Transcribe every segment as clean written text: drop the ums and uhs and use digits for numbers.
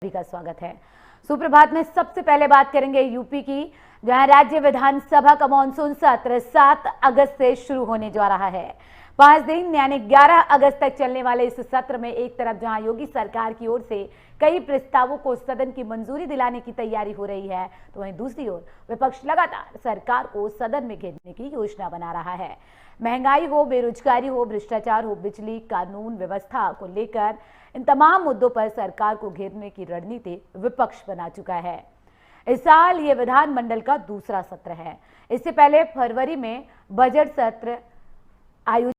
सभी का स्वागत है। सुप्रभात में सबसे पहले बात करेंगे यूपी की, जहां राज्य विधानसभा का मानसून सत्र 7 अगस्त से शुरू होने जा रहा है। 5 दिन यानी 11 अगस्त तक चलने वाले इस सत्र में एक तरफ जहां योगी सरकार की ओर से कई प्रस्तावों को सदन की मंजूरी दिलाने की तैयारी हो रही है, तो वहीं दूसरी ओर विपक्ष लगातार सरकार को सदन में घेरने की योजना बना रहा है। महंगाई हो, बेरोजगारी हो, भ्रष्टाचार हो, बिजली, कानून व्यवस्था को लेकर इन तमाम मुद्दों पर सरकार को घेरने की रणनीति विपक्ष बना चुका है। इस साल ये विधानमंडल का दूसरा सत्र है। इससे पहले फरवरी में बजट सत्र आयोजित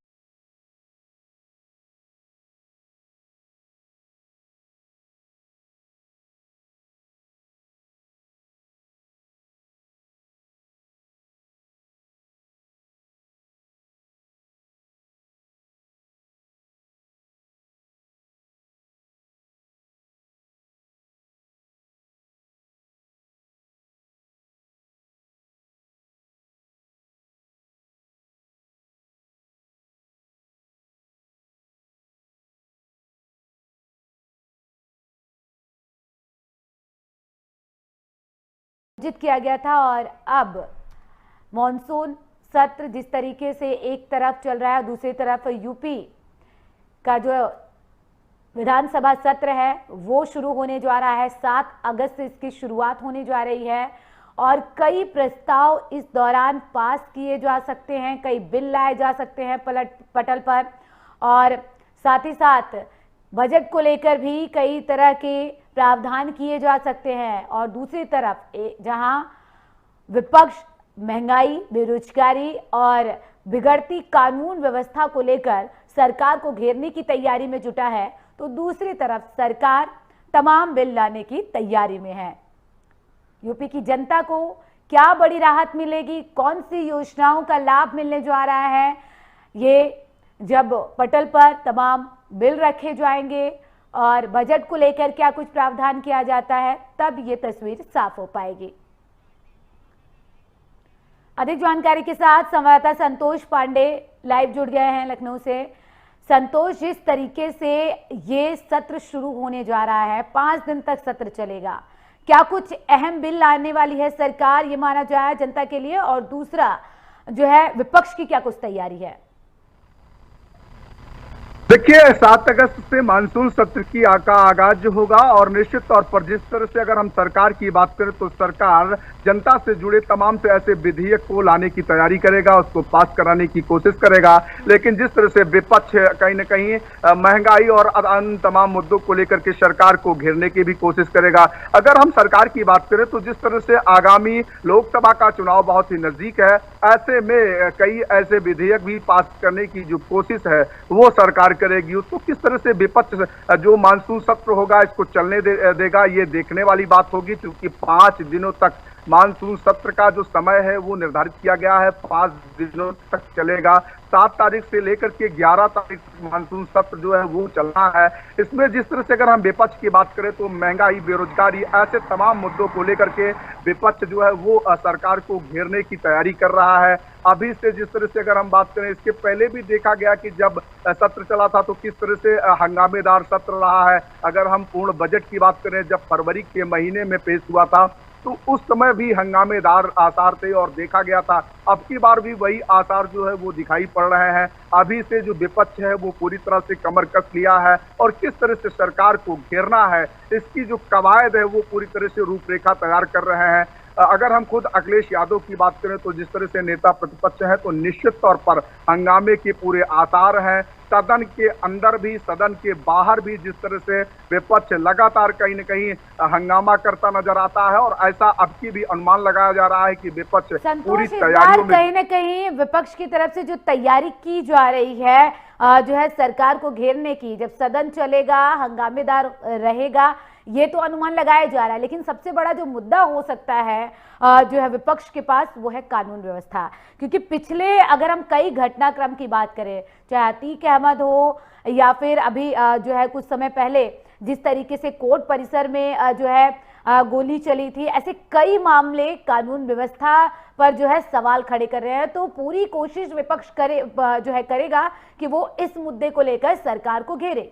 किया गया था और अब मॉनसून सत्र जिस तरीके से एक तरफ चल रहा है, दूसरी तरफ यूपी का जो विधानसभा सत्र है वो शुरू होने जा रहा है। 7 अगस्त से इसकी शुरुआत होने जा रही है और कई प्रस्ताव इस दौरान पास किए जा सकते हैं, कई बिल लाए जा सकते हैं पटल पर, और साथ ही साथ बजट को लेकर भी कई तरह के प्रावधान किए जा सकते हैं। और दूसरी तरफ जहां विपक्ष महंगाई, बेरोजगारी और बिगड़ती कानून व्यवस्था को लेकर सरकार को घेरने की तैयारी में जुटा है, तो दूसरी तरफ सरकार तमाम बिल लाने की तैयारी में है। यूपी की जनता को क्या बड़ी राहत मिलेगी, कौन सी योजनाओं का लाभ मिलने जा रहा है, ये जब पटल पर तमाम बिल रखे जाएंगे और बजट को लेकर क्या कुछ प्रावधान किया जाता है, तब ये तस्वीर साफ हो पाएगी। अधिक जानकारी के साथ संवाददाता संतोष पांडे लाइव जुड़ गए हैं लखनऊ से। संतोष, जिस तरीके से ये सत्र शुरू होने जा रहा है, 5 दिन तक सत्र चलेगा, क्या कुछ अहम बिल लाने वाली है सरकार, ये माना जाए जनता के लिए, और दूसरा जो है विपक्ष की क्या कुछ तैयारी है? देखिए, 7 अगस्त से मानसून सत्र की का आगाज जो होगा, और निश्चित तौर पर जिस तरह से अगर हम सरकार की बात करें तो सरकार जनता से जुड़े तमाम से ऐसे विधेयक को लाने की तैयारी करेगा, उसको पास कराने की कोशिश करेगा। लेकिन जिस तरह से विपक्ष कहीं न कहीं महंगाई और अन्य तमाम मुद्दों को लेकर के सरकार को घेरने की भी कोशिश करेगा। अगर हम सरकार की बात करें तो जिस तरह से आगामी लोकसभा का चुनाव बहुत ही नजदीक है, ऐसे में कई ऐसे विधेयक भी पास करने की जो कोशिश है वो सरकार करेगी। उसको किस तरह से विपक्ष जो मानसून सत्र होगा इसको चलने देगा, ये देखने वाली बात होगी, क्योंकि 5 दिनों तक मानसून सत्र का जो समय है वो निर्धारित किया गया है, 5 दिनों तक चलेगा। 7 तारीख से लेकर के 11 तारीख मानसून सत्र जो है वो चलना है। इसमें जिस तरह से अगर हम विपक्ष की बात करें तो महंगाई, बेरोजगारी, ऐसे तमाम मुद्दों को लेकर के विपक्ष जो है वो सरकार को घेरने की तैयारी कर रहा है। अभी से जिस तरह से अगर हम बात करें, इसके पहले भी देखा गया कि जब सत्र चला था तो किस तरह से हंगामेदार सत्र रहा है। अगर हम पूर्ण बजट की बात करें, जब फरवरी के महीने में पेश हुआ था तो उस समय भी हंगामेदार आसार थे और देखा गया था। अब की बार भी वही आसार जो है वो दिखाई पड़ रहे हैं। अभी से जो विपक्ष है वो पूरी तरह से कमर कस लिया है और किस तरह से सरकार को घेरना है, इसकी जो कवायद है वो पूरी तरह से रूपरेखा तैयार कर रहे हैं। अगर हम खुद अखिलेश यादव की बात करें तो जिस तरह से नेता प्रतिपक्ष है तो निश्चित तौर पर हंगामे के पूरे आसार हैं। सदन के अंदर भी, सदन के बाहर भी जिस तरह से विपक्ष लगातार कहीं न कहीं हंगामा करता नजर आता है, और ऐसा अब की भी अनुमान लगाया जा रहा है कि विपक्ष पूरी तैयारियों में कहीं न कहीं विपक्ष की तरफ से जो तैयारी की जा रही है जो है सरकार को घेरने की, जब सदन चलेगा, हंगामेदार रहेगा, ये तो अनुमान लगाया जा रहा है। लेकिन सबसे बड़ा जो मुद्दा हो सकता है जो है विपक्ष के पास, वो है कानून व्यवस्था। क्योंकि पिछले अगर हम कई घटनाक्रम की बात करें, चाहे अतीक अहमद हो या फिर अभी जो है कुछ समय पहले जिस तरीके से कोर्ट परिसर में जो है गोली चली थी, ऐसे कई मामले कानून व्यवस्था पर जो है सवाल खड़े कर रहे हैं। तो पूरी कोशिश विपक्ष करेगा कि वो इस मुद्दे को लेकर सरकार को घेरे।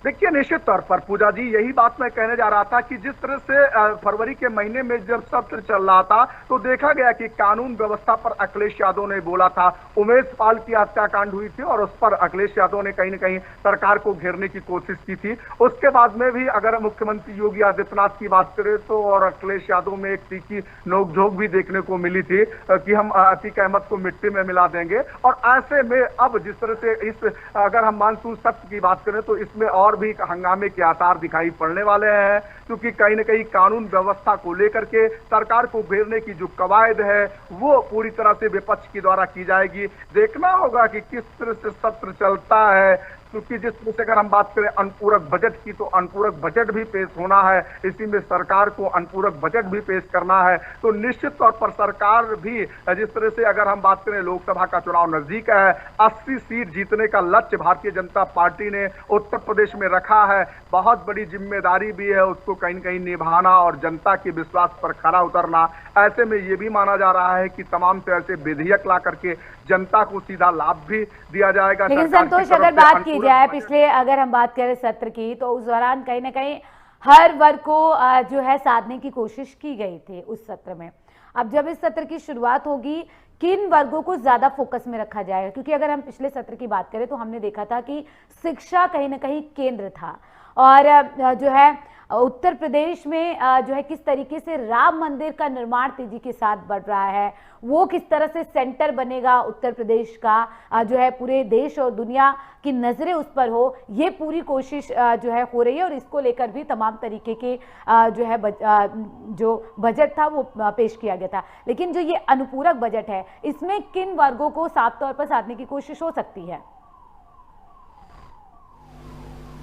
देखिए, निश्चित तौर पर पूजा जी, यही बात मैं कहने जा रहा था कि जिस तरह से फरवरी के महीने में जब सत्र चल रहा था तो देखा गया कि कानून व्यवस्था पर अखिलेश यादव ने बोला था। उमेश पाल की हत्याकांड हुई थी और उस पर अखिलेश यादव ने कहीं ना कहीं सरकार को घेरने की कोशिश की थी। उसके बाद में भी अगर मुख्यमंत्री योगी आदित्यनाथ की बात करें तो और अखिलेश यादव में एक तीखी नोकझोंक भी देखने को मिली थी कि हम अतीक अहमद को मिट्टी में मिला देंगे। और ऐसे में अब जिस तरह से इस अगर हम मानसून सत्र की बात करें तो इसमें और भी हंगामे के आसार दिखाई पड़ने वाले हैं, क्योंकि कहीं ना कहीं कानून व्यवस्था को लेकर के सरकार को घेरने की जो कवायद है वो पूरी तरह से विपक्ष के द्वारा की जाएगी। देखना होगा कि किस तरह से सत्र चलता है, क्योंकि जिस तरह से अगर हम बात करें अनुपूरक बजट की तो अनुपूरक बजट भी पेश होना है, इसी में सरकार को अनुपूरक बजट भी पेश करना है। तो निश्चित तौर पर सरकार भी जिस तरह से अगर हम बात करें लोकसभा का चुनाव नजदीक है, 80 सीट जीतने का लक्ष्य भारतीय जनता पार्टी ने उत्तर प्रदेश में रखा है। बहुत बड़ी जिम्मेदारी भी है उसको कहीं न कहीं निभाना और जनता के विश्वास पर खरा उतरना। ऐसे में ये भी माना जा रहा है कि तमाम से ऐसे विधेयक ला करके जनता को सीधा लाभ भी दिया जाएगा। लेकिन संतोष, अगर बात की जाए पिछले अगर हम बात करें सत्र की तो उस दौरान कहीं ना कहीं हर वर्ग को जो है साधने की कोशिश की गई थी उस सत्र में। अब जब इस सत्र की शुरुआत होगी, किन वर्गों को ज्यादा फोकस में रखा जाएगा? क्योंकि अगर हम पिछले सत्र की बात करें तो हमने देखा था कि शिक्षा कहीं ना कहीं केंद्र था और जो है उत्तर प्रदेश में जो है किस तरीके से राम मंदिर का निर्माण तेजी के साथ बढ़ रहा है, वो किस तरह से सेंटर बनेगा उत्तर प्रदेश का, जो है पूरे देश और दुनिया की नजरें उस पर हो, ये पूरी कोशिश जो है हो रही है। और इसको लेकर भी तमाम तरीके के जो है जो बजट था वो पेश किया गया था। लेकिन जो ये अनुपूरक बजट है, इसमें किन वर्गों को साफ तौर पर साधने की कोशिश हो सकती है?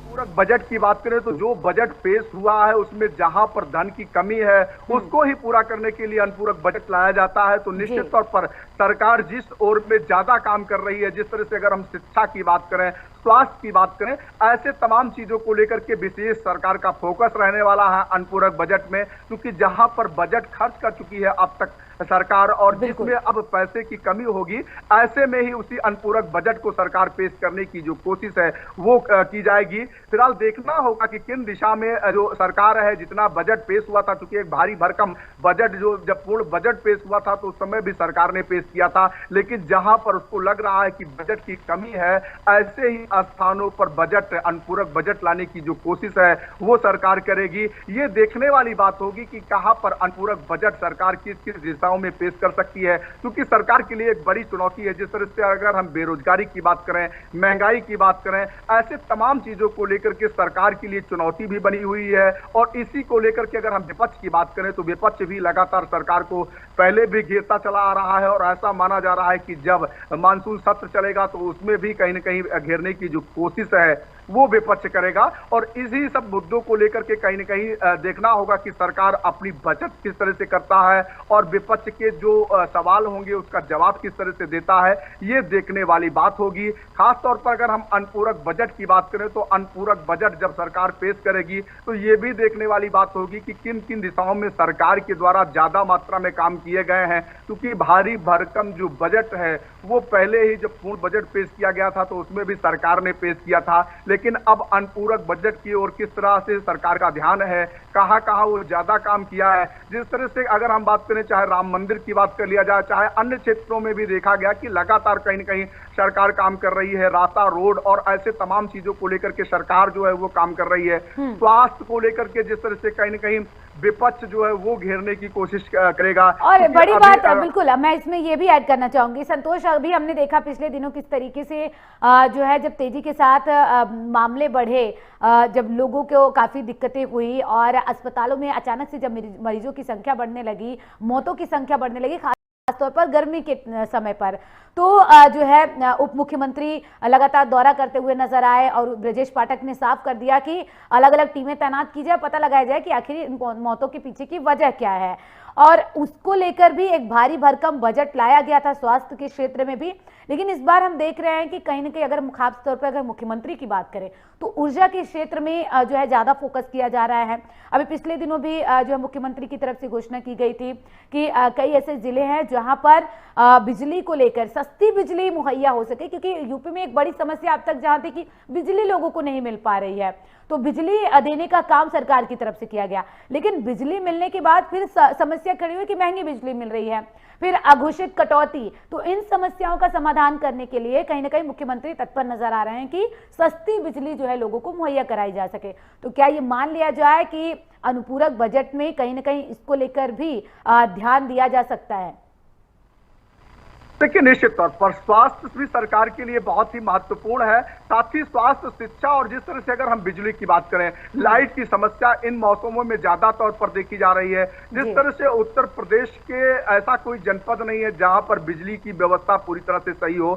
पूरक बजट की बात करें तो जो बजट पेश हुआ है उसमें जहां पर धन की कमी है उसको ही पूरा करने के लिए अनुपूरक बजट लाया जाता है। तो निश्चित तौर पर सरकार जिस ओर में ज्यादा काम कर रही है, जिस तरह से अगर हम शिक्षा की बात करें, स्वास्थ्य की बात करें, ऐसे तमाम चीजों को लेकर के विशेष सरकार का फोकस रहने वाला है अनुपूरक बजट में। क्योंकि जहां पर बजट खर्च कर चुकी है अब तक सरकार और जिसमें अब पैसे की कमी होगी, ऐसे में ही उसी अनुपूरक बजट को सरकार पेश करने की जो कोशिश है वो की जाएगी। फिलहाल देखना होगा कि किन दिशा में जो सरकार है, जितना बजट पेश हुआ था, चूंकि एक भारी भरकम बजट जो जब पूर्ण बजट पेश हुआ था तो उस समय भी सरकार ने पेश किया था, लेकिन जहां पर उसको लग रहा है कि बजट की कमी है, ऐसे ही स्थानों पर बजट अनुपूरक बजट लाने की जो कोशिश है वो सरकार करेगी। ये देखने वाली बात होगी कि कहां पर अनुपूरक बजट सरकार किस किस दिशाओं में पेश कर सकती है, क्योंकि सरकार के लिए एक बड़ी चुनौती है। जिस तरह से अगर हम बेरोजगारी की बात करें, महंगाई की बात करें, ऐसे तमाम चीजों को लेकर के सरकार के लिए चुनौती भी बनी हुई है। और इसी को लेकर के अगर हम विपक्ष की बात करें तो विपक्ष भी लगातार सरकार को पहले भी घेरता चला आ रहा है और ऐसा माना जा रहा है कि जब मानसून सत्र चलेगा तो उसमें भी कहीं ना कहीं घेरने की जो कोशिश है वो विपक्ष करेगा। और इसी सब मुद्दों को लेकर के कहीं ना कहीं देखना होगा कि सरकार अपनी बचत किस तरह से करता है और विपक्ष के जो सवाल होंगे उसका जवाब किस तरह से देता है, ये देखने वाली बात होगी। खासतौर पर अगर हम अनुपूरक बजट की बात करें तो अनुपूरक बजट जब सरकार पेश करेगी तो ये भी देखने वाली बात होगी कि किन किन दिशाओं में सरकार के द्वारा ज्यादा मात्रा में काम किए गए हैं। क्योंकि भारी भरकम जो बजट है वो पहले ही जब पूर्ण बजट पेश किया गया था तो उसमें भी सरकार ने पेश किया था, लेकिन अब अनुपूरक बजट की ओर किस तरह से सरकार का ध्यान है, कहां कहां वो ज्यादा काम किया है। जिस तरह से अगर हम बात करें, चाहे राम मंदिर की बात कर लिया जाए, चाहे अन्य क्षेत्रों में भी देखा गया कि लगातार कहीं न कहीं सरकार काम कर रही है। रास्ता, रोड और ऐसे तमाम चीजों को लेकर के सरकार जो है वो काम कर रही है। स्वास्थ्य को लेकर के जिस तरह से कहीं न कहीं विपक्ष जो है वो घेरने की कोशिश करेगा। और बड़ी बात बिल्कुल मैं इसमें ये भी ऐड करना चाहूंगी संतोष, अभी हमने देखा पिछले दिनों किस तरीके से जो है जब तेजी के साथ मामले बढ़े, जब लोगों को काफी दिक्कतें हुई और अस्पतालों में अचानक से जब मरीजों की संख्या बढ़ने लगी, मौतों की संख्या बढ़ने लगी, खासतौर पर गर्मी के समय पर, तो जो है उप मुख्यमंत्री लगातार दौरा करते हुए नजर आए और ब्रजेश पाठक ने साफ कर दिया कि अलग अलग टीमें तैनात की जाए, पता लगाया जाए कि आखिर इन मौतों के पीछे की वजह क्या है। और उसको लेकर भी एक भारी भरकम बजट लाया गया था स्वास्थ्य के क्षेत्र में भी। लेकिन इस बार हम देख रहे हैं कि कहीं ना कहीं अगर खास तौर पर अगर मुख्यमंत्री की बात करें तो ऊर्जा के क्षेत्र में जो है ज्यादा फोकस किया जा रहा है। अभी पिछले दिनों भी जो है मुख्यमंत्री की तरफ से घोषणा की गई थी कि कई ऐसे जिले हैं जहां पर बिजली को लेकर सस्ती बिजली मुहैया हो सके, क्योंकि यूपी में एक बड़ी समस्या अब तक जहां थी कि बिजली लोगों को नहीं मिल पा रही है, तो बिजली देने का काम सरकार की तरफ से किया गया। लेकिन बिजली मिलने के बाद फिर समस्या खड़ी हुई कि महंगी बिजली मिल रही है, फिर अघोषित कटौती। तो इन समस्याओं का समाधान करने के लिए कहीं ना कहीं मुख्यमंत्री तत्पर नजर आ रहे हैं कि सस्ती बिजली जो है लोगों को मुहैया कराई जा सके। तो क्या ये मान लिया जाए कि अनुपूरक बजट में कहीं ना कहीं इसको लेकर भी ध्यान दिया जा सकता है? देखिए, निश्चित तौर पर स्वास्थ्य भी सरकार के लिए बहुत ही महत्वपूर्ण है। साथ ही स्वास्थ्य, शिक्षा और जिस तरह से अगर हम बिजली की बात करें, लाइट की समस्या इन मौसमों में ज्यादा तौर पर देखी जा रही है। जिस तरह से उत्तर प्रदेश के ऐसा कोई जनपद नहीं है जहां पर बिजली की व्यवस्था पूरी तरह से सही हो।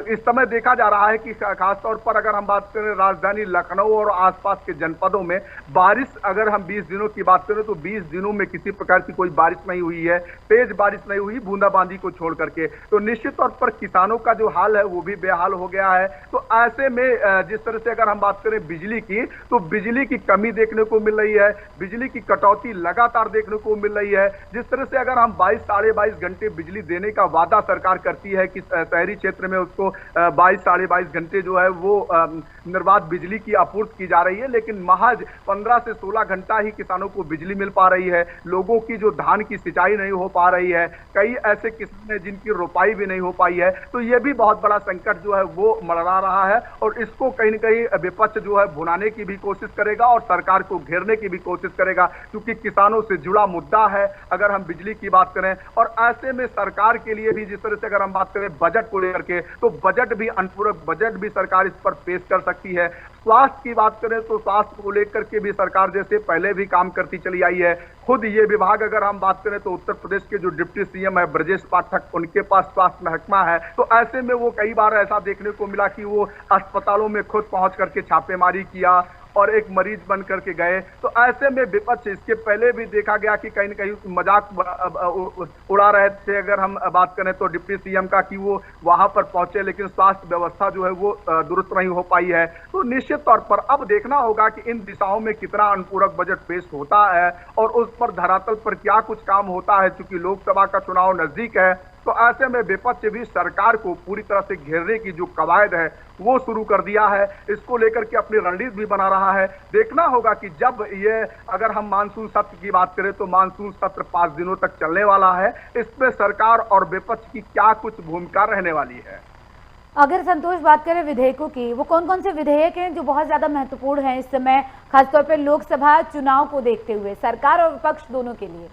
इस समय देखा जा रहा है कि खासतौर पर अगर हम बात करें राजधानी लखनऊ और आसपास के जनपदों में बारिश, अगर हम 20 दिनों की बात करें तो 20 दिनों में किसी प्रकार की कोई बारिश नहीं हुई है, तेज बारिश नहीं हुई, बूंदाबांदी को छोड़ करके। तो निश्चित तौर पर किसानों का जो हाल है वो भी बेहाल हो गया है। तो ऐसे में जिस तरह से अगर हम बात करें बिजली की, तो बिजली की कमी देखने को मिल रही है, बिजली की कटौती लगातार देखने को मिल रही है। जिस तरह से अगर हम 22 साढ़े 22 घंटे बिजली देने का वादा सरकार करती है कि शहरी क्षेत्र में उसको 22 साढ़े 22 घंटे जो है वो निर्बाध बिजली की आपूर्ति की जा रही है, लेकिन महज 15 से 16 घंटा ही किसानों को बिजली मिल पा रही है। लोगों की जो धान की सिंचाई नहीं हो पा रही है, कई ऐसे किसान हैं जिनकी रोपाई भी नहीं हो पाई है। तो ये भी बहुत बड़ा संकट जो है वो मंडरा रहा है और इसको कहीं न कहीं विपक्ष जो है भुनाने की भी कोशिश करेगा और सरकार को घेरने की भी कोशिश करेगा, क्योंकि किसानों से जुड़ा मुद्दा है अगर हम बिजली की बात करें। और ऐसे में सरकार के लिए भी जिस तरह से अगर हम बात करें बजट को लेकर के, तो बजट भी अनुपूरक बजट भी सरकार इस पर पेश कर सकती है। स्वास्थ्य की बात करें तो स्वास्थ्य को लेकर के भी सरकार जैसे पहले भी काम करती चली आई है। खुद ये विभाग अगर हम बात करें तो उत्तर प्रदेश के जो डिप्टी सीएम है ब्रजेश पाठक, उनके पास स्वास्थ्य महकमा है। तो ऐसे में वो कई बार ऐसा देखने को मिला कि वो अस्पतालों में खुद पहुंच करके छापेमारी किया और एक मरीज बन करके गए। तो ऐसे में विपक्ष, इसके पहले भी देखा गया कि कहीं न कहीं मजाक उड़ा रहे थे अगर हम बात करें तो डिप्टी सीएम का, कि वो वहां पर पहुंचे लेकिन स्वास्थ्य व्यवस्था जो है वो दुरुस्त नहीं हो पाई है। तो निश्चित तौर पर अब देखना होगा कि इन दिशाओं में कितना अनुपूरक बजट पेश होता है और उस पर धरातल पर क्या कुछ काम होता है। चूंकि लोकसभा का चुनाव नजदीक है, तो ऐसे में विपक्ष भी सरकार को पूरी तरह से घेरने की जो कवायद है वो शुरू कर दिया है। इसको लेकर के अपनी रणनीति भी बना रहा है। देखना होगा कि जब ये, अगर हम मानसून सत्र की बात करें तो मानसून सत्र 5 दिनों तक चलने वाला है, इसमें सरकार और विपक्ष की क्या कुछ भूमिका रहने वाली है। अगर संतोष बात करें विधेयकों की, वो कौन कौन से विधेयक हैं जो बहुत ज्यादा महत्वपूर्ण हैं इस समय, खासतौर पर लोकसभा चुनाव को देखते हुए सरकार और विपक्ष दोनों के लिए?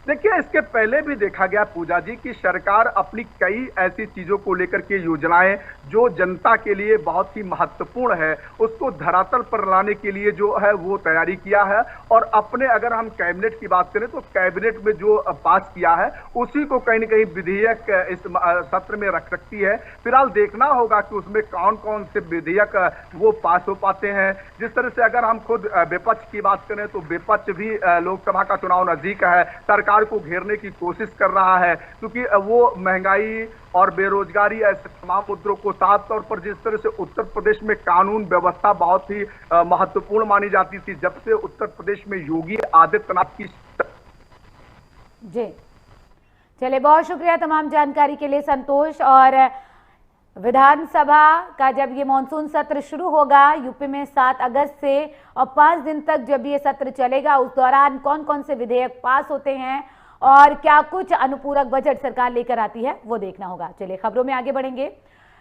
देखिए, इसके पहले भी देखा गया पूजा जी कि सरकार अपनी कई ऐसी चीजों को लेकर के योजनाएं जो जनता के लिए बहुत ही महत्वपूर्ण है उसको धरातल पर लाने के लिए जो है वो तैयारी किया है। और अपने, अगर हम कैबिनेट की बात करें तो कैबिनेट में जो पास किया है उसी को कहीं न कहीं विधेयक इस सत्र में रख सकती है। फिलहाल देखना होगा कि उसमें कौन कौन से विधेयक वो पास हो पाते हैं। जिस तरह से अगर हम खुद विपक्ष की बात करें तो विपक्ष भी लोकसभा का चुनाव नजदीक है, सरकार को घेरने की कोशिश कर रहा है, क्योंकि वो महंगाई और बेरोजगारी ऐसे तमाम मुद्दों को, साफ तौर पर जिस तरह से उत्तर प्रदेश में कानून व्यवस्था बहुत ही महत्वपूर्ण मानी जाती थी जब से उत्तर प्रदेश में योगी आदित्यनाथ की। जी चलिए, बहुत शुक्रिया तमाम जानकारी के लिए संतोष। और विधानसभा का जब ये मॉनसून सत्र शुरू होगा यूपी में 7 अगस्त से और 5 दिन तक जब ये सत्र चलेगा, उस दौरान कौन कौन से विधेयक पास होते हैं और क्या कुछ अनुपूरक बजट सरकार लेकर आती है वो देखना होगा। चलिए खबरों में आगे बढ़ेंगे।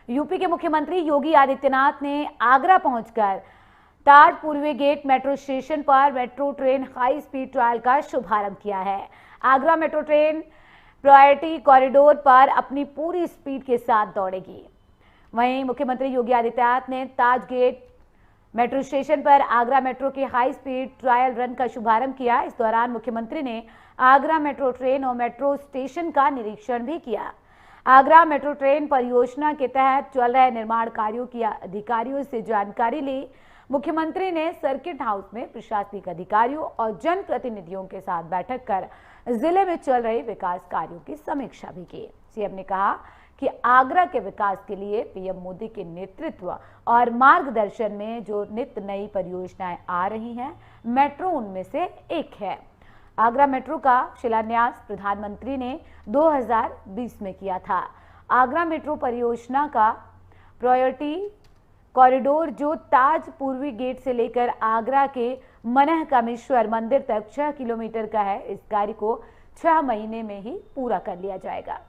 यूपी के मुख्यमंत्री योगी आदित्यनाथ ने आगरा पहुंचकर ताज पूर्वी गेट मेट्रो स्टेशन पर metro train high speed trial का शुभारंभ किया है। Agra metro train priority corridor पर अपनी पूरी स्पीड के साथ दौड़ेगी। वहीं मुख्यमंत्री योगी आदित्यनाथ ने ताज गेट मेट्रो स्टेशन पर आगरा मेट्रो के हाई स्पीड ट्रायल रन का शुभारंभ किया। इस दौरान मुख्यमंत्री ने आगरा मेट्रो ट्रेन और मेट्रो स्टेशन का निरीक्षण भी किया। आगरा मेट्रो ट्रेन परियोजना के तहत चल रहे निर्माण कार्यों की अधिकारियों से जानकारी ली। मुख्यमंत्री ने सर्किट हाउस में प्रशासनिक अधिकारियों और जनप्रतिनिधियों के साथ बैठक कर जिले में चल रहे विकास कार्यों की समीक्षा भी की। सीएम ने कहा कि आगरा के विकास के लिए पीएम मोदी के नेतृत्व और मार्गदर्शन में जो नित नई परियोजनाएं आ रही हैं, मेट्रो उनमें से एक है। आगरा मेट्रो का शिलान्यास प्रधानमंत्री ने 2020 में किया था। आगरा मेट्रो परियोजना का प्रायोरिटी कॉरिडोर जो ताज पूर्वी गेट से लेकर आगरा के मनकामेश्वर मंदिर तक 6 किलोमीटर का है, इस कार्य को 6 महीने में ही पूरा कर लिया जाएगा।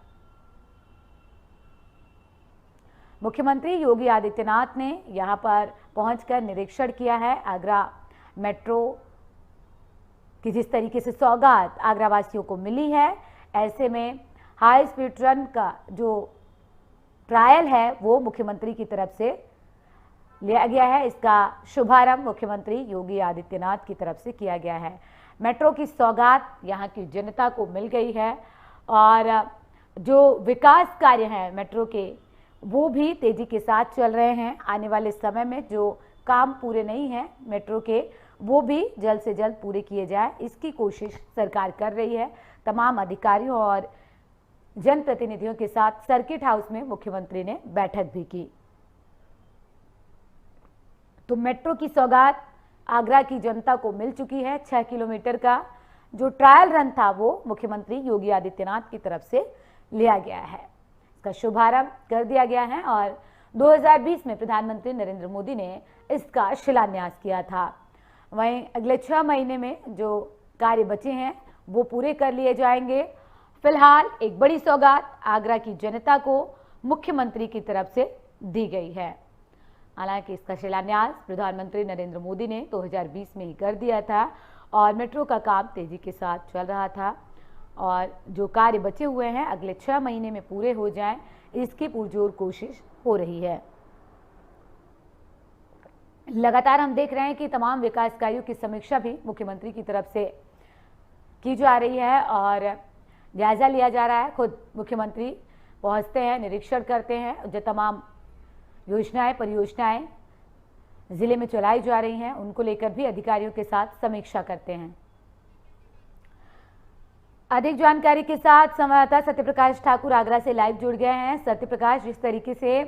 मुख्यमंत्री योगी आदित्यनाथ ने यहां पर पहुंचकर निरीक्षण किया है। आगरा मेट्रो की जिस तरीके से सौगात आगरा वासियों को मिली है, ऐसे में हाई स्पीड ट्रेन का जो ट्रायल है वो मुख्यमंत्री की तरफ से लिया गया है। इसका शुभारंभ मुख्यमंत्री योगी आदित्यनाथ की तरफ से किया गया है। मेट्रो की सौगात यहाँ की जनता को मिल गई है और जो विकास कार्य हैं मेट्रो के वो भी तेजी के साथ चल रहे हैं। आने वाले समय में जो काम पूरे नहीं हैं मेट्रो के, वो भी जल्द से जल्द पूरे किए जाए, इसकी कोशिश सरकार कर रही है। तमाम अधिकारियों और जनप्रतिनिधियों के साथ सर्किट हाउस में मुख्यमंत्री ने बैठक भी की। तो मेट्रो की सौगात आगरा की जनता को मिल चुकी है। 6 किलोमीटर का जो ट्रायल रन था वो मुख्यमंत्री योगी आदित्यनाथ की तरफ से लिया गया है। इसका शुभारंभ कर दिया गया है और 2020 में प्रधानमंत्री नरेंद्र मोदी ने इसका शिलान्यास किया था। वहीं अगले 6 महीने में जो कार्य बचे हैं वो पूरे कर लिए जाएंगे। फिलहाल एक बड़ी सौगात आगरा की जनता को मुख्यमंत्री की तरफ से दी गई है। हालांकि इसका शिलान्यास प्रधानमंत्री नरेंद्र मोदी ने 2020 में ही कर दिया था और मेट्रो का काम तेजी के साथ चल रहा था और जो कार्य बचे हुए हैं अगले 6 महीने में पूरे हो जाएं, इसकी पुरजोर कोशिश हो रही है। लगातार हम देख रहे हैं कि तमाम विकास कार्यों की समीक्षा भी मुख्यमंत्री की तरफ से की जा रही है और जायजा लिया जा रहा है। खुद मुख्यमंत्री पहुंचते हैं, निरीक्षण करते हैं, जो तमाम योजनाएं परियोजनाएं जिले में चलाई जा रही हैं उनको लेकर भी अधिकारियों के साथ समीक्षा करते हैं। अधिक जानकारी के साथ संवाददाता सत्यप्रकाश ठाकुर आगरा से लाइव जुड़ गए हैं। सत्यप्रकाश, जिस तरीके से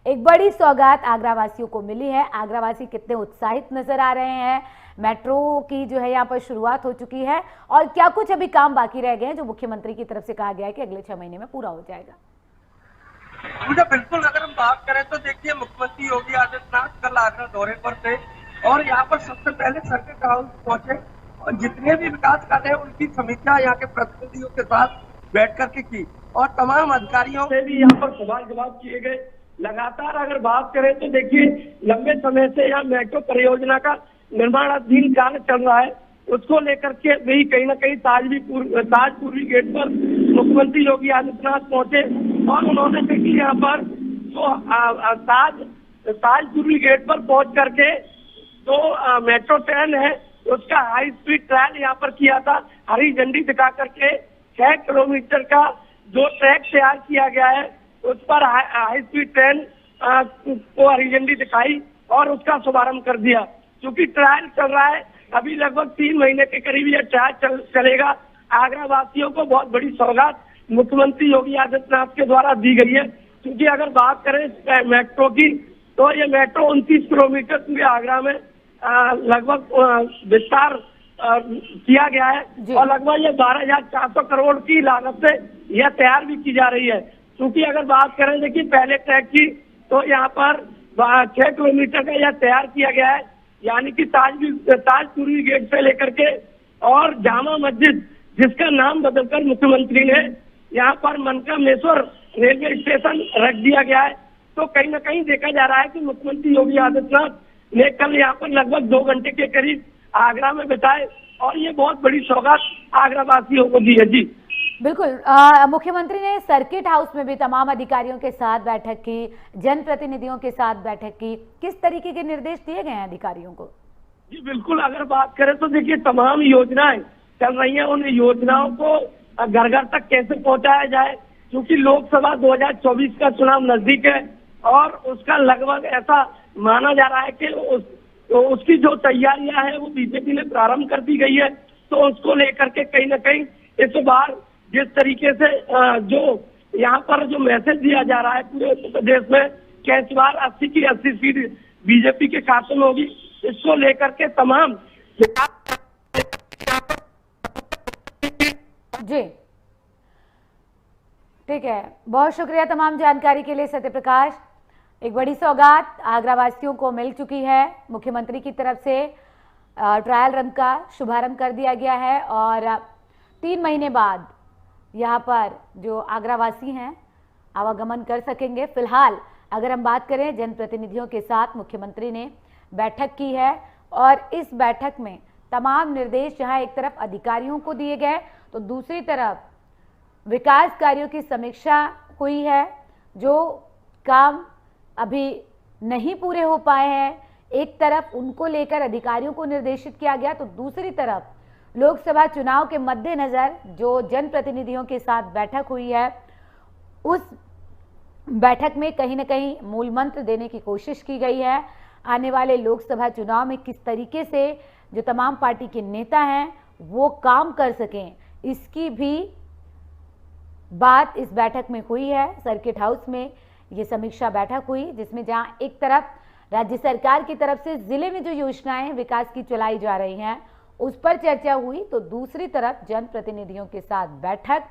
एक बड़ी सौगात आगरा वासियों को मिली है, आगरा वासी कितने उत्साहित नजर आ रहे हैं? मेट्रो की जो है यहाँ पर शुरुआत हो चुकी है और क्या कुछ अभी काम बाकी रह गए हैं जो मुख्यमंत्री की तरफ से कहा गया है कि अगले 6 महीने में पूरा हो जाएगा? मुझे बिल्कुल, अगर हम बात करें तो देखिए, मुख्यमंत्री योगी आदित्यनाथ कल आगरा दौरे पर थे और यहाँ पर सबसे पहले सर्किट हाउस पहुंचे और जितने भी विकास कार्य हैं उनकी समीक्षा यहाँ के प्रतिनिधियों के साथ बैठ करके की और तमाम अधिकारियों से भी यहाँ पर सवाल जवाब किए गए। लगातार अगर बात करें तो देखिए, लंबे समय से यहाँ मेट्रो परियोजना का निर्माणाधीन कार्य चल रहा है, उसको लेकर के भी कहीं ना कहीं ताज पूर्वी गेट पर मुख्यमंत्री योगी आदित्यनाथ पहुंचे और उन्होंने देखिए यहाँ पर तो ताज पूर्वी गेट पर पहुंच करके जो मेट्रो ट्रेन है उसका हाई स्पीड ट्रायल यहाँ पर किया था। हरी झंडी दिखा करके 6 किलोमीटर का जो ट्रैक तैयार किया गया है उस पर हाई स्पीड ट्रेन को हरी झंडी दिखाई और उसका शुभारंभ कर दिया। क्योंकि ट्रायल चल रहा है, अभी लगभग 3 महीने के करीब यह ट्रायल चलेगा। आगरा वासियों को बहुत बड़ी सौगात मुख्यमंत्री योगी आदित्यनाथ के द्वारा दी गई है। क्योंकि अगर बात करें मेट्रो की तो ये मेट्रो 29 किलोमीटर पूरे आगरा में लगभग विस्तार किया गया है और लगभग ये 12,400 करोड़ की लागत से यह तैयार भी की जा रही है। क्योंकि अगर बात करें देखिए पहले ट्रैक की तो यहाँ पर 6 किलोमीटर का यह तैयार किया गया है, यानी कि ताज पूर्वी गेट से लेकर के और जामा मस्जिद, जिसका नाम बदलकर मुख्यमंत्री ने यहाँ पर मनकामेश्वर रेलवे स्टेशन रख दिया गया है। तो कहीं ना कहीं देखा जा रहा है कि मुख्यमंत्री योगी आदित्यनाथ ने कल यहाँ पर लगभग 2 घंटे के करीब आगरा में बिताए और ये बहुत बड़ी सौगात आगरा वासियों को दी है। जी बिल्कुल, मुख्यमंत्री ने सर्किट हाउस में भी तमाम अधिकारियों के साथ बैठक की, जनप्रतिनिधियों के साथ बैठक की। किस तरीके के निर्देश दिए गए हैं अधिकारियों को? जी बिल्कुल, अगर बात करें तो देखिए तमाम योजनाएं चल रही हैं, उन योजनाओं को घर घर तक कैसे पहुंचाया जाए, क्योंकि लोकसभा 2024 का चुनाव नजदीक है और उसका लगभग ऐसा माना जा रहा है कि तो उसकी जो तैयारियां हैं वो बीजेपी ने प्रारंभ कर दी गई है। तो उसको लेकर के कहीं ना कहीं इस बार जिस तरीके से जो यहाँ पर जो मैसेज दिया जा रहा है पूरे उत्तर प्रदेश में कि इस बार 80 की 80 सीट बीजेपी के खाते में होगी, इसको लेकर के तमाम जी ठीक है, बहुत शुक्रिया तमाम जानकारी के लिए सत्य प्रकाश। एक बड़ी सौगात आगरा वासियों को मिल चुकी है। मुख्यमंत्री की तरफ से ट्रायल रन का शुभारंभ कर दिया गया है और 3 महीने बाद यहाँ पर जो आगरा वासी हैं आवागमन कर सकेंगे। फिलहाल अगर हम बात करें, जनप्रतिनिधियों के साथ मुख्यमंत्री ने बैठक की है और इस बैठक में तमाम निर्देश जहां एक तरफ अधिकारियों को दिए गए तो दूसरी तरफ विकास कार्यों की समीक्षा हुई है। जो काम अभी नहीं पूरे हो पाए हैं, एक तरफ उनको लेकर अधिकारियों को निर्देशित किया गया, तो दूसरी तरफ लोकसभा चुनाव के मद्देनजर जो जनप्रतिनिधियों के साथ बैठक हुई है, उस बैठक में कहीं ना कहीं मूल मंत्र देने की कोशिश की गई है। आने वाले लोकसभा चुनाव में किस तरीके से जो तमाम पार्टी के नेता हैं वो काम कर सकें, इसकी भी बात इस बैठक में हुई है। सर्किट हाउस में ये समीक्षा बैठक हुई जिसमें जहां एक तरफ राज्य सरकार की तरफ से जिले में जो योजनाएं विकास की चलाई जा रही हैं उस पर चर्चा हुई, तो दूसरी तरफ जनप्रतिनिधियों के साथ बैठक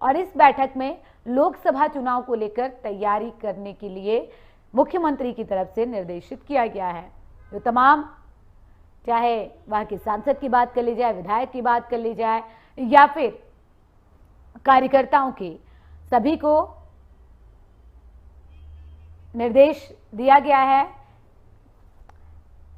और इस बैठक में लोकसभा चुनाव को लेकर तैयारी करने के लिए मुख्यमंत्री की तरफ से निर्देशित किया गया है। जो तमाम, चाहे वहां के सांसद की बात कर ली जाए, विधायक की बात कर ली जाए या फिर कार्यकर्ताओं के, सभी को निर्देश दिया गया है।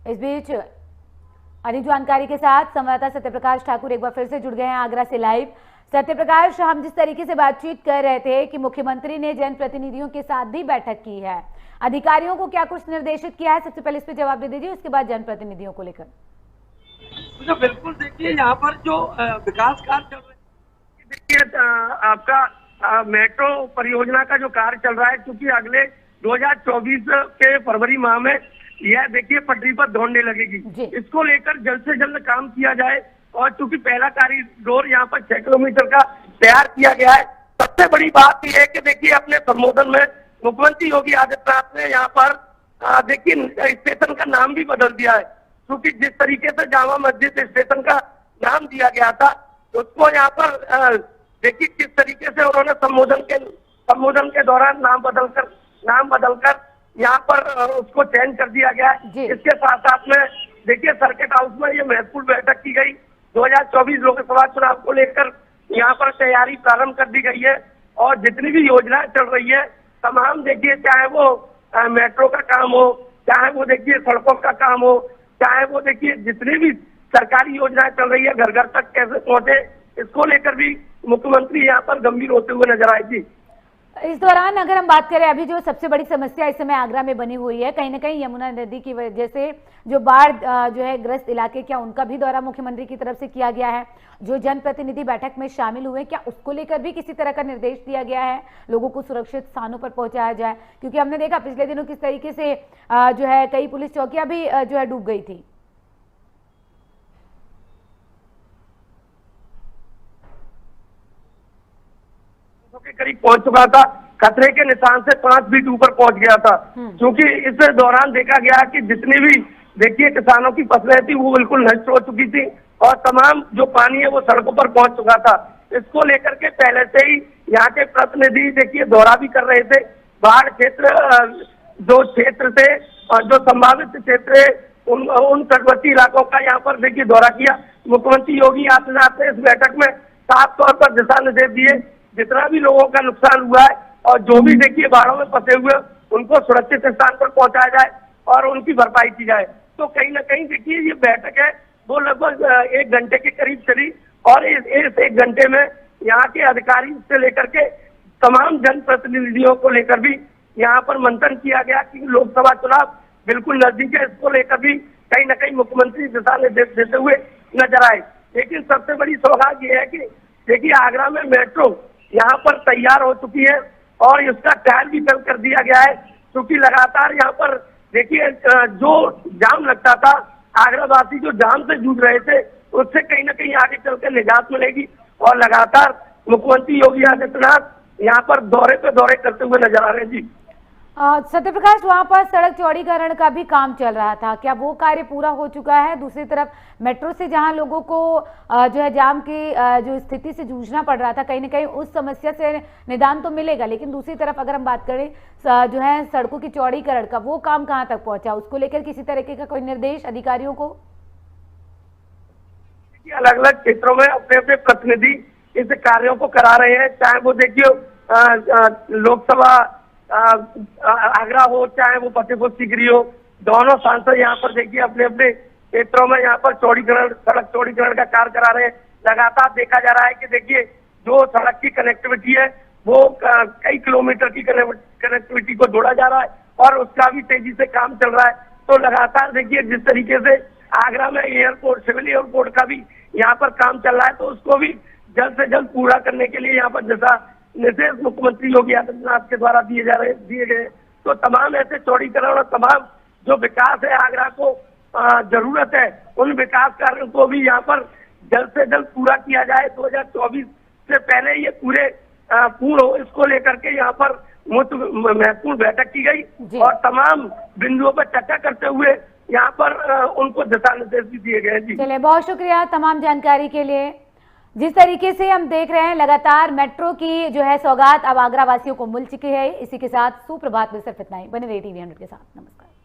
इस बीच अधिक जानकारी के साथ संवाददाता सत्यप्रकाश ठाकुर एक बार फिर से जुड़ गए हैं आगरा से लाइव। सत्यप्रकाश, हम जिस तरीके से बातचीत कर रहे थे कि मुख्यमंत्री ने जनप्रतिनिधियों के साथ भी बैठक की है, अधिकारियों को क्या कुछ निर्देशित किया है, सबसे पहले इस पे जवाब दे दीजिए, उसके बाद जनप्रतिनिधियों को लेकर। तो बिल्कुल देखिए, यहाँ पर जो विकास कार्य चल रहे हैं, देखिए आपका मेट्रो परियोजना का जो कार्य चल रहा है, क्योंकि अगले 2024 के फरवरी माह में यह देखिए पटरी पर दौड़ने लगेगी। इसको लेकर जल्द से जल्द काम किया जाए और चूंकि पहला कॉरिडोर यहाँ पर 6 किलोमीटर का तैयार किया गया है। सबसे बड़ी बात यह है कि देखिए अपने संबोधन में मुख्यमंत्री योगी आदित्यनाथ ने यहाँ पर देखिए स्टेशन का नाम भी बदल दिया है, क्योंकि जिस तरीके से जामा मस्जिद स्टेशन का नाम दिया गया था उसको यहाँ पर देखिए किस तरीके से उन्होंने संबोधन के दौरान नाम बदलकर यहाँ पर उसको चेंज कर दिया गया है। इसके साथ साथ में देखिए सर्किट हाउस में ये महत्वपूर्ण बैठक की गई। 2024 लोकसभा चुनाव को लेकर यहाँ पर तैयारी प्रारंभ कर दी गई है और जितनी भी योजनाएं चल रही है तमाम, देखिए चाहे वो मेट्रो का काम हो, चाहे वो देखिए सड़कों का काम हो, चाहे वो देखिए जितनी भी सरकारी योजनाएं चल रही है घर घर तक कैसे पहुंचे, इसको लेकर भी मुख्यमंत्री यहाँ पर गंभीर होते हुए नजर आए थी। इस दौरान अगर हम बात करें, अभी जो सबसे बड़ी समस्या इस समय आगरा में बनी हुई है, कहीं ना कहीं यमुना नदी की वजह से जो बाढ़ जो है ग्रस्त इलाके, क्या उनका भी दौरा मुख्यमंत्री की तरफ से किया गया है? जो जनप्रतिनिधि बैठक में शामिल हुए, क्या उसको लेकर भी किसी तरह का निर्देश दिया गया है, लोगों को सुरक्षित स्थानों पर पहुंचाया जाए? क्योंकि हमने देखा पिछले दिनों किस तरीके से जो है कई पुलिस चौकियां भी जो है डूब गई थी। के करीब पहुंच चुका था, खतरे के निशान से 5 फीट ऊपर पहुंच गया था। क्योंकि इस दौरान देखा गया कि जितनी भी देखिए किसानों की फसलें थी वो बिल्कुल नष्ट हो चुकी थी और तमाम जो पानी है वो सड़कों पर पहुंच चुका था। इसको लेकर के पहले से ही यहाँ के प्रतिनिधि देखिए दौरा भी कर रहे थे। बाढ़ क्षेत्र जो क्षेत्र थे और जो संभावित क्षेत्र है उन तटवर्ती इलाकों का यहाँ पर देखिए दौरा किया। मुख्यमंत्री योगी आदित्यनाथ ने इस बैठक में साफ तौर पर दिशा निर्देश दिए, जितना भी लोगों का नुकसान हुआ है और जो भी देखिए बाढ़ों में फंसे हुए उनको सुरक्षित स्थान पर पहुंचाया जाए और उनकी भरपाई की जाए। तो कहीं ना कहीं देखिए ये बैठक है वो लगभग 1 घंटे के करीब चली और इस 1 घंटे में यहाँ के अधिकारी से लेकर के तमाम जनप्रतिनिधियों को लेकर भी यहाँ पर मंथन किया गया कि लोकसभा चुनाव बिल्कुल नजदीक है। इसको लेकर भी कहीं ना कहीं मुख्यमंत्री दिशा निर्देश देते हुए नजर आए। लेकिन सबसे बड़ी सौगात ये है कि देखिए आगरा में मेट्रो यहाँ पर तैयार हो चुकी है और इसका ट्रायल भी कल कर दिया गया है, क्योंकि लगातार यहाँ पर देखिए जो जाम लगता था, आगरावासी जो जाम से जूझ रहे थे, उससे कहीं ना कहीं आगे चलकर निजात मिलेगी। और लगातार मुख्यमंत्री योगी आदित्यनाथ यहाँ पर दौरे पे दौरे करते हुए नजर आ रहे हैं। जी सत्यप्रकाश, वहां पर सड़क चौड़ीकरण का भी काम चल रहा था, क्या वो कार्य पूरा हो चुका है? दूसरी तरफ मेट्रो से जहां लोगों को जो है जाम की जो स्थिति से जूझना पड़ रहा था, कहीं ना कहीं उस समस्या से निदान तो मिलेगा, लेकिन दूसरी तरफ अगर हम बात करें जो है सड़कों की चौड़ीकरण का, वो काम कहां तक पहुंचा? उसको लेकर किसी तरीके का कोई निर्देश अधिकारियों को? अलग अलग क्षेत्रों में अपने अपने प्रतिनिधि इस कार्यों को करा रहे हैं, चाहे वो देखिए लोकसभा आगरा हो, चाहे वो फतेहपुर सीकरी हो। दोनों सांसद यहाँ पर देखिए अपने अपने क्षेत्रों में यहाँ पर चौड़ीकरण, सड़क चौड़ीकरण का कार्य करा रहे हैं। लगातार देखा जा रहा है कि देखिए जो सड़क की कनेक्टिविटी है वो कई किलोमीटर की कनेक्टिविटी को जोड़ा जा रहा है और उसका भी तेजी से काम चल रहा है। तो लगातार देखिए जिस तरीके से आगरा में एयरपोर्ट, सिविल एयरपोर्ट का भी यहाँ पर काम चल रहा है, तो उसको भी जल्द से जल्द पूरा करने के लिए यहाँ पर जैसा निर्देश मुख्यमंत्री योगी आदित्यनाथ के द्वारा दिए गए, तो तमाम ऐसे चौड़ीकरण और तमाम जो विकास है आगरा को जरूरत है, उन विकास कार्यों को भी यहाँ पर जल्द से जल्द पूरा किया जाए। 2024 से पहले ये पूरे पूर्ण हो, इसको लेकर के यहाँ पर महत्वपूर्ण बैठक की गई और तमाम बिंदुओं पर चर्चा करते हुए यहाँ पर उनको दिशा निर्देश भी दिए गए। जी चलिए, बहुत शुक्रिया तमाम जानकारी के लिए। जिस तरीके से हम देख रहे हैं लगातार मेट्रो की जो है सौगात अब आगरा वासियों को मिल चुकी है। इसी के साथ सुप्रभात में सिर्फ इतना ही। बने रहिए टीवी 100 के साथ। नमस्कार।